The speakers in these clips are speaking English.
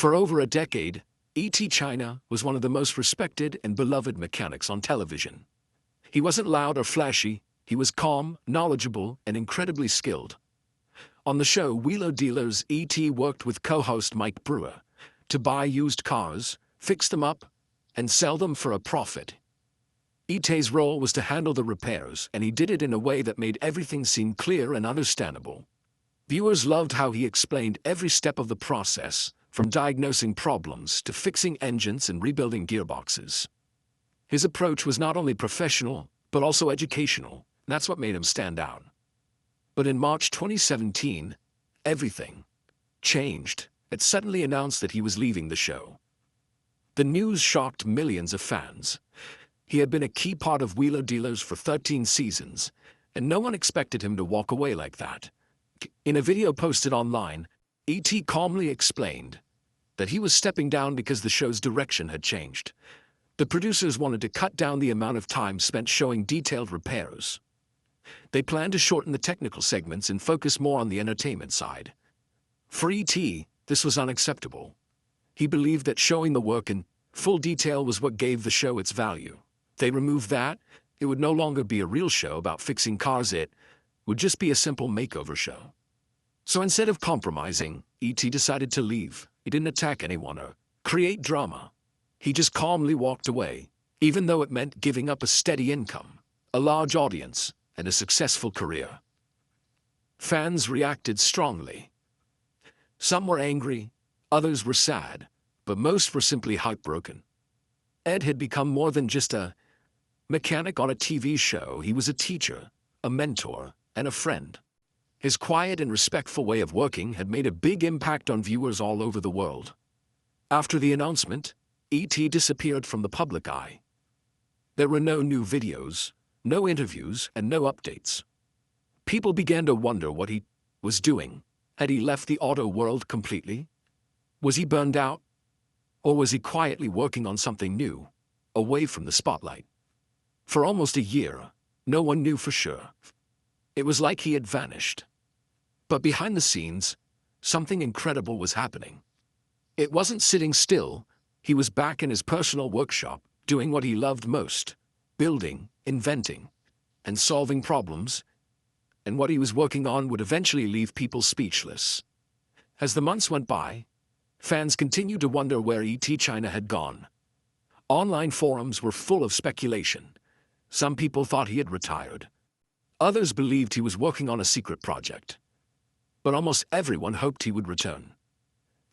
For over a decade, Edd China was one of the most respected and beloved mechanics on television. He wasn't loud or flashy, he was calm, knowledgeable, and incredibly skilled. On the show Wheeler Dealers, Edd worked with co-host Mike Brewer to buy used cars, fix them up, and sell them for a profit. Edd's role was to handle the repairs, and he did it in a way that made everything seem clear and understandable. Viewers loved how he explained every step of the process, from diagnosing problems to fixing engines and rebuilding gearboxes. His approach was not only professional, but also educational. That's what made him stand out. But in March 2017, everything changed. It suddenly announced that he was leaving the show. The news shocked millions of fans. He had been a key part of Wheeler Dealers for 13 seasons, and no one expected him to walk away like that. In a video posted online, Edd calmly explained that he was stepping down because the show's direction had changed. The producers wanted to cut down the amount of time spent showing detailed repairs. They planned to shorten the technical segments and focus more on the entertainment side. For Edd, this was unacceptable. He believed that showing the work in full detail was what gave the show its value. They removed that, it would no longer be a real show about fixing cars, it would just be a simple makeover show. So instead of compromising, Edd decided to leave. He didn't attack anyone or create drama. He just calmly walked away, even though it meant giving up a steady income, a large audience, and a successful career. Fans reacted strongly. Some were angry, others were sad, but most were simply heartbroken. Edd had become more than just a mechanic on a TV show. He was a teacher, a mentor, and a friend. His quiet and respectful way of working had made a big impact on viewers all over the world. After the announcement, Edd disappeared from the public eye. There were no new videos, no interviews, and no updates. People began to wonder what he was doing. Had he left the auto world completely? Was he burned out? Or was he quietly working on something new, away from the spotlight? For almost a year, no one knew for sure. It was like he had vanished. But behind the scenes, something incredible was happening. It wasn't sitting still. He was back in his personal workshop, doing what he loved most, building, inventing, and solving problems. And what he was working on would eventually leave people speechless. As the months went by, fans continued to wonder where Edd China had gone. Online forums were full of speculation. Some people thought he had retired. Others believed he was working on a secret project. But almost everyone hoped he would return.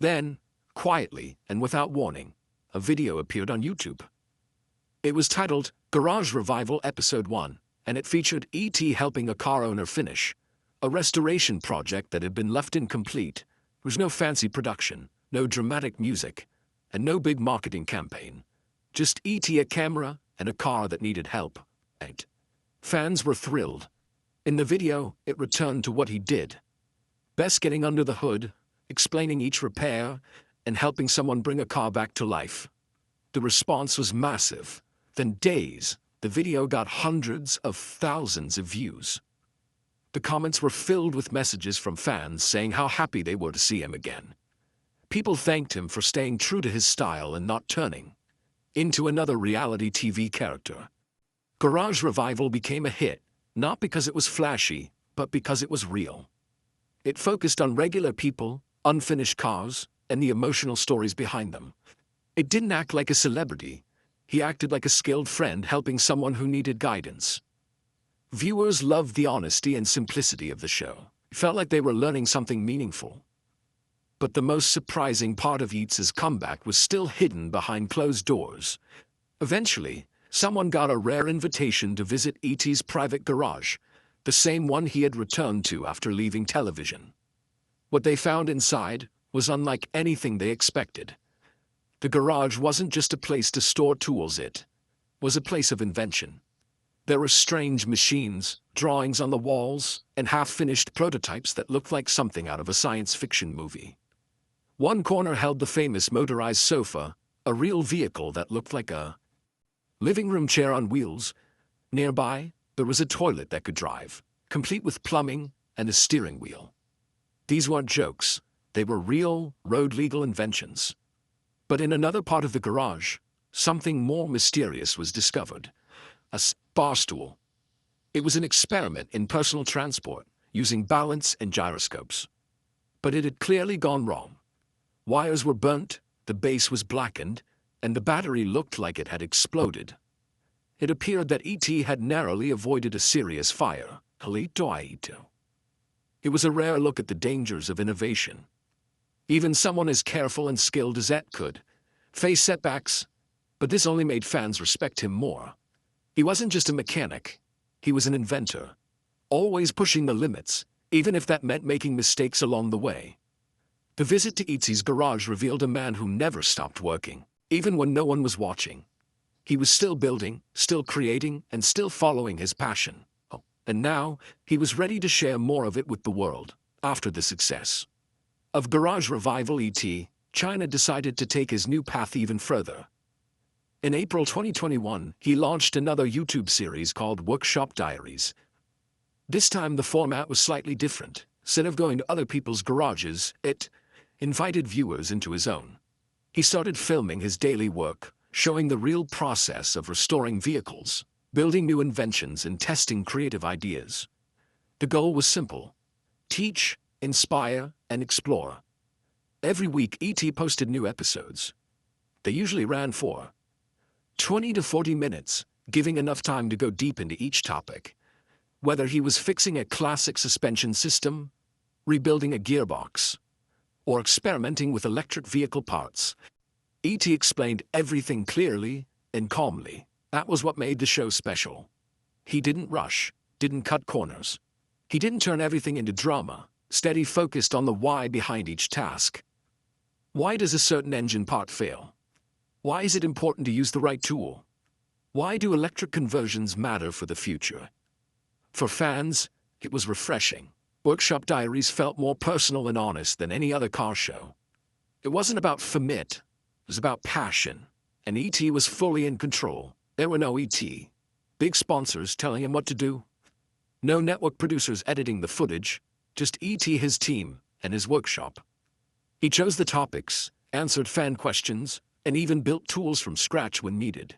Then, quietly and without warning, a video appeared on YouTube. It was titled Garage Revival Episode 1, and it featured Edd helping a car owner finish a restoration project that had been left incomplete. There was no fancy production, no dramatic music, and no big marketing campaign. Just Edd, a camera, and a car that needed help. And fans were thrilled. In the video, it returned to what he did best, getting under the hood, explaining each repair, and helping someone bring a car back to life. The response was massive. Within days, the video got hundreds of thousands of views. The comments were filled with messages from fans saying how happy they were to see him again. People thanked him for staying true to his style and not turning into another reality TV character. Garage Revival became a hit, not because it was flashy, but because it was real. It focused on regular people, unfinished cars, and the emotional stories behind them. It didn't act like a celebrity. He acted like a skilled friend helping someone who needed guidance. Viewers loved the honesty and simplicity of the show. It felt like they were learning something meaningful. But the most surprising part of Edd's comeback was still hidden behind closed doors. Eventually, someone got a rare invitation to visit Edd's private garage, the same one he had returned to after leaving television. What they found inside was unlike anything they expected. The garage wasn't just a place to store tools, it was a place of invention. There were strange machines, drawings on the walls, and half-finished prototypes that looked like something out of a science fiction movie. One corner held the famous motorized sofa, a real vehicle that looked like a living room chair on wheels. Nearby, there was a toilet that could drive, complete with plumbing and a steering wheel. These weren't jokes. They were real, road-legal inventions. But in another part of the garage, something more mysterious was discovered. A bar stool. It was an experiment in personal transport, using balance and gyroscopes. But it had clearly gone wrong. Wires were burnt, the base was blackened, and the battery looked like it had exploded. It appeared that E.T. had narrowly avoided a serious fire. It was a rare look at the dangers of innovation. Even someone as careful and skilled as Edd could face setbacks, but this only made fans respect him more. He wasn't just a mechanic, he was an inventor, always pushing the limits, even if that meant making mistakes along the way. The visit to E.T.'s garage revealed a man who never stopped working, even when no one was watching. He was still building, still creating, and still following his passion. And now, he was ready to share more of it with the world. After the success of Garage Revival, Edd China decided to take his new path even further. In April 2021, he launched another YouTube series called Workshop Diaries. This time the format was slightly different. Instead of going to other people's garages, it invited viewers into his own. He started filming his daily work, showing the real process of restoring vehicles, building new inventions, and testing creative ideas. The goal was simple: teach, inspire, and explore. Every week, E.T. posted new episodes. They usually ran for 20 to 40 minutes, giving enough time to go deep into each topic. Whether he was fixing a classic suspension system, rebuilding a gearbox, or experimenting with electric vehicle parts, E.T. explained everything clearly and calmly. That was what made the show special. He didn't rush, didn't cut corners. He didn't turn everything into drama. Instead, he focused on the why behind each task. Why does a certain engine part fail? Why is it important to use the right tool? Why do electric conversions matter for the future? For fans, it was refreshing. Workshop Diaries felt more personal and honest than any other car show. It wasn't about ferment, it was about passion, and E.T. was fully in control. There were no E.T. big sponsors telling him what to do. No network producers editing the footage, just E.T., his team, and his workshop. He chose the topics, answered fan questions, and even built tools from scratch when needed.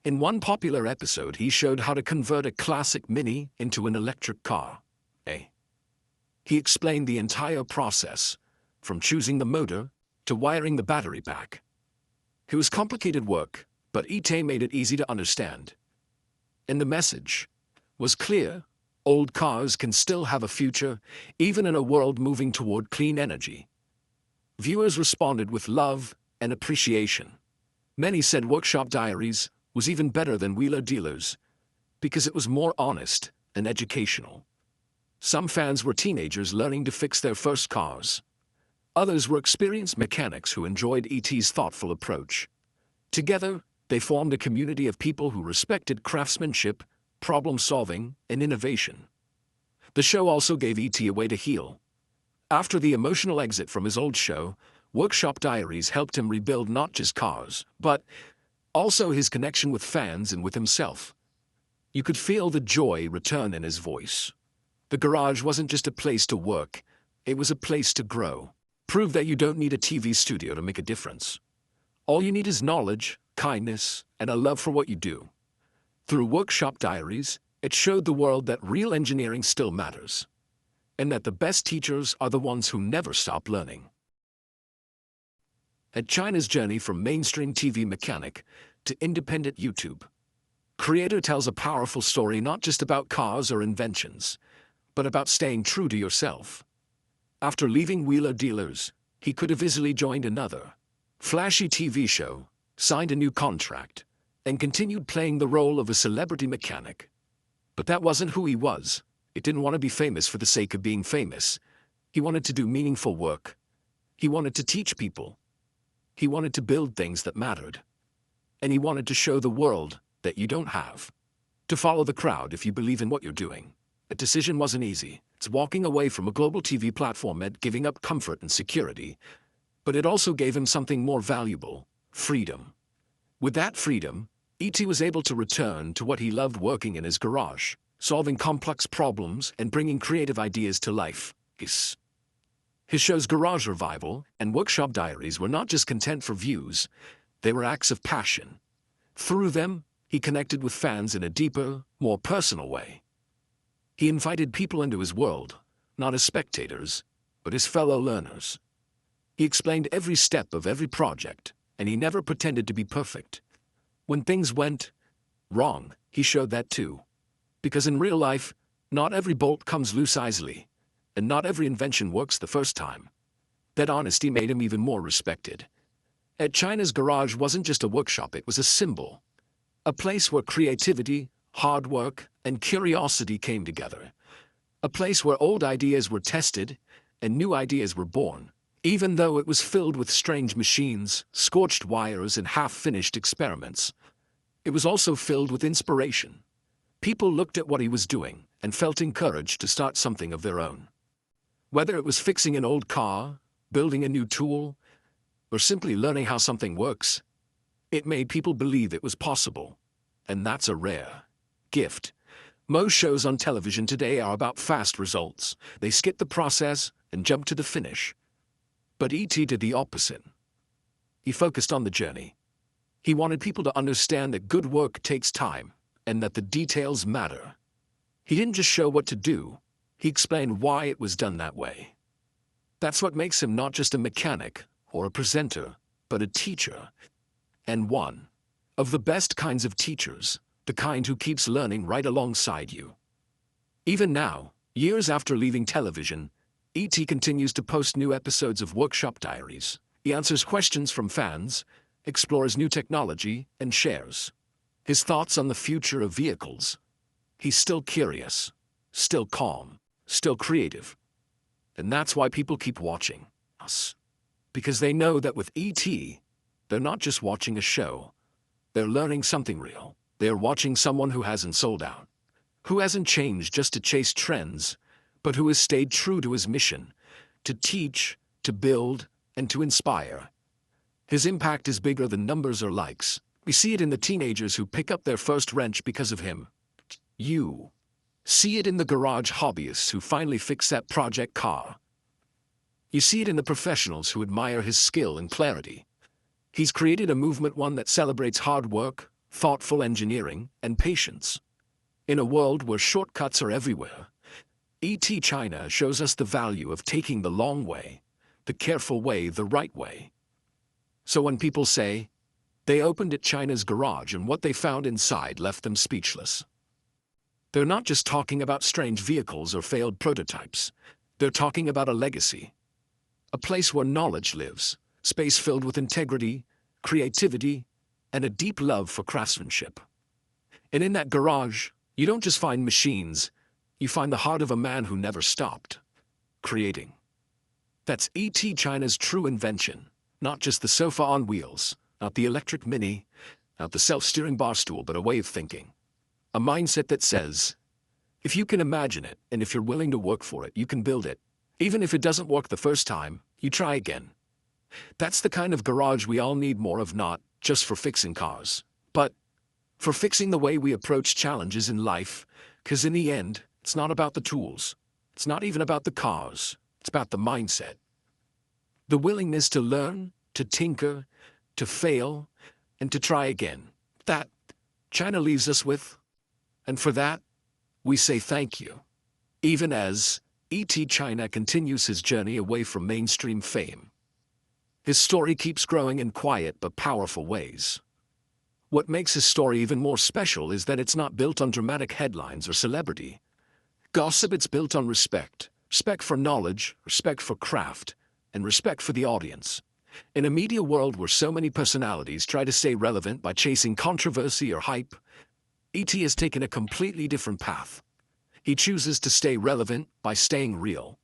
In one popular episode, he showed how to convert a classic Mini into an electric car. He explained the entire process, from choosing the motor to wiring the battery pack. It was complicated work, but E.T. made it easy to understand. And the message was clear: old cars can still have a future, even in a world moving toward clean energy. Viewers responded with love and appreciation. Many said Workshop Diaries was even better than Wheeler Dealers, because it was more honest and educational. Some fans were teenagers learning to fix their first cars. Others were experienced mechanics who enjoyed E.T.'s thoughtful approach. Together, they formed a community of people who respected craftsmanship, problem-solving, and innovation. The show also gave E.T. a way to heal. After the emotional exit from his old show, Workshop Diaries helped him rebuild not just cars, but also his connection with fans and with himself. You could feel the joy return in his voice. The garage wasn't just a place to work, it was a place to grow. Prove that you don't need a TV studio to make a difference. All you need is knowledge, kindness, and a love for what you do. Through Workshop Diaries, it showed the world that real engineering still matters, and that the best teachers are the ones who never stop learning. Edd China's journey from mainstream TV mechanic to independent YouTube creator tells a powerful story not just about cars or inventions, but about staying true to yourself. After leaving Wheeler Dealers, he could have easily joined another flashy TV show, signed a new contract, and continued playing the role of a celebrity mechanic. But that wasn't who he was. He didn't want to be famous for the sake of being famous. He wanted to do meaningful work. He wanted to teach people. He wanted to build things that mattered. And he wanted to show the world that you don't have to follow the crowd if you believe in what you're doing. The decision wasn't easy. It's walking away from a global TV platform meant giving up comfort and security, but it also gave him something more valuable: freedom. With that freedom, E.T. was able to return to what he loved: working in his garage, solving complex problems and bringing creative ideas to life. His show's Garage Revival and Workshop Diaries were not just content for views, they were acts of passion. Through them, he connected with fans in a deeper, more personal way. He invited people into his world, not as spectators, but as fellow learners. He explained every step of every project, and he never pretended to be perfect. When things went wrong, he showed that too. Because in real life, not every bolt comes loose easily, and not every invention works the first time. That honesty made him even more respected. Edd China's garage wasn't just a workshop, it was a symbol. A place where creativity, hard work, and curiosity came together. A place where old ideas were tested and new ideas were born. Even though it was filled with strange machines, scorched wires, and half-finished experiments, it was also filled with inspiration. People looked at what he was doing and felt encouraged to start something of their own. Whether it was fixing an old car, building a new tool, or simply learning how something works, it made people believe it was possible. And that's a rare gift. Most shows on television today are about fast results. They skip the process and jump to the finish. But E.T. did the opposite. He focused on the journey. He wanted people to understand that good work takes time and that the details matter. He didn't just show what to do, he explained why it was done that way. That's what makes him not just a mechanic or a presenter, but a teacher. And one of the best kinds of teachers, the kind who keeps learning right alongside you. Even now, years after leaving television, E.T. continues to post new episodes of Workshop Diaries. He answers questions from fans, explores new technology, and shares his thoughts on the future of vehicles. He's still curious, still calm, still creative. And that's why people keep watching us. Because they know that with E.T., they're not just watching a show. They're learning something real. They're watching someone who hasn't sold out, who hasn't changed just to chase trends, but who has stayed true to his mission, to teach, to build, and to inspire. His impact is bigger than numbers or likes. We see it in the teenagers who pick up their first wrench because of him. You see it in the garage hobbyists who finally fix that project car. You see it in the professionals who admire his skill and clarity. He's created a movement, one that celebrates hard work, thoughtful engineering, and patience. In a world where shortcuts are everywhere, Edd China shows us the value of taking the long way, the careful way, the right way. So when people say they opened Edd China's garage and what they found inside left them speechless, they're not just talking about strange vehicles or failed prototypes. They're talking about a legacy, a place where knowledge lives, space filled with integrity, creativity, and a deep love for craftsmanship. And in that garage, you don't just find machines, you find the heart of a man who never stopped creating. That's Edd China's true invention, not just the sofa on wheels, not the electric Mini, not the self-steering bar stool, but a way of thinking. A mindset that says, if you can imagine it, and if you're willing to work for it, you can build it. Even if it doesn't work the first time, you try again. That's the kind of garage we all need more of, not just for fixing cars, but for fixing the way we approach challenges in life, because in the end, it's not about the tools. It's not even about the cars. It's about the mindset. The willingness to learn, to tinker, to fail, and to try again. That China leaves us with. And for that, we say thank you. Even as Edd China continues his journey away from mainstream fame. His story keeps growing in quiet but powerful ways. What makes his story even more special is that it's not built on dramatic headlines or celebrity gossip. It's built on respect. Respect for knowledge, respect for craft, and respect for the audience. In a media world where so many personalities try to stay relevant by chasing controversy or hype, Edd has taken a completely different path. He chooses to stay relevant by staying real.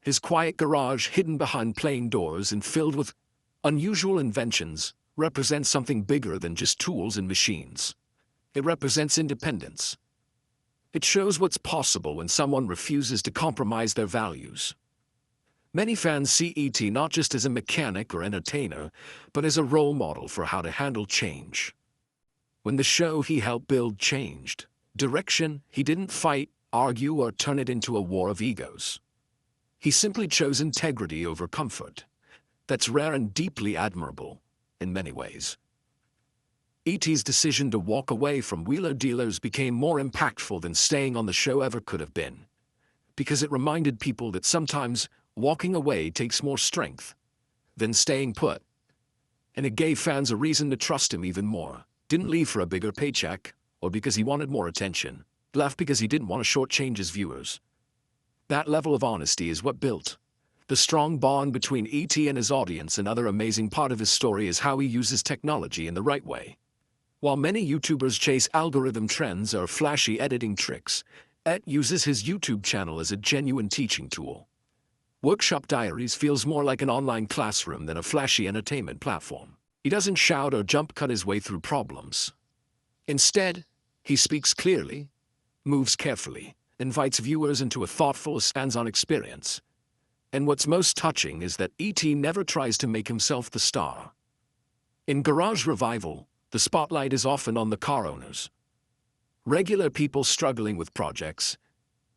His quiet garage, hidden behind plain doors and filled with unusual inventions, represents something bigger than just tools and machines. It represents independence. It shows what's possible when someone refuses to compromise their values. Many fans see Edd not just as a mechanic or entertainer, but as a role model for how to handle change. When the show he helped build changed direction, he didn't fight, argue, or turn it into a war of egos. He simply chose integrity over comfort. That's rare and deeply admirable, in many ways. E.T.'s decision to walk away from wheeler dealers became more impactful than staying on the show ever could have been, because it reminded people that sometimes walking away takes more strength than staying put. And it gave fans a reason to trust him even more. Didn't leave for a bigger paycheck, or because he wanted more attention. Left because he didn't want to shortchange his viewers. That level of honesty is what built the strong bond between E.T. and his audience. Another amazing part of his story is how he uses technology in the right way. While many YouTubers chase algorithm trends or flashy editing tricks, Edd uses his YouTube channel as a genuine teaching tool. Workshop Diaries feels more like an online classroom than a flashy entertainment platform. He doesn't shout or jump cut his way through problems. Instead, he speaks clearly, moves carefully, invites viewers into a thoughtful, hands-on experience. And what's most touching is that E.T. never tries to make himself the star. In Garage Revival, the spotlight is often on the car owners, regular people struggling with projects.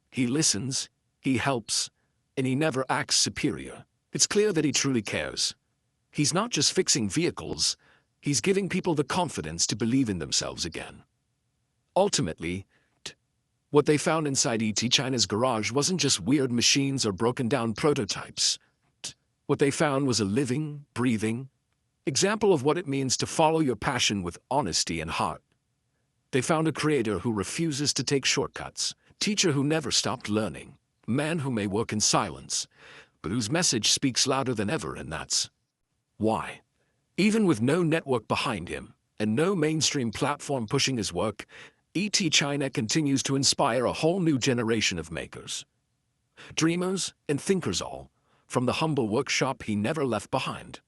He listens, he helps, and he never acts superior. It's clear that he truly cares. He's not just fixing vehicles, he's giving people the confidence to believe in themselves again. Ultimately, what they found inside Edd China's garage wasn't just weird machines or broken-down prototypes. What they found was a living, breathing example of what it means to follow your passion with honesty and heart. They found a creator who refuses to take shortcuts, teacher who never stopped learning, man who may work in silence, but whose message speaks louder than ever, and that's why. Even with no network behind him, and no mainstream platform pushing his work, Edd China continues to inspire a whole new generation of makers, dreamers, and thinkers, all from the humble workshop he never left behind.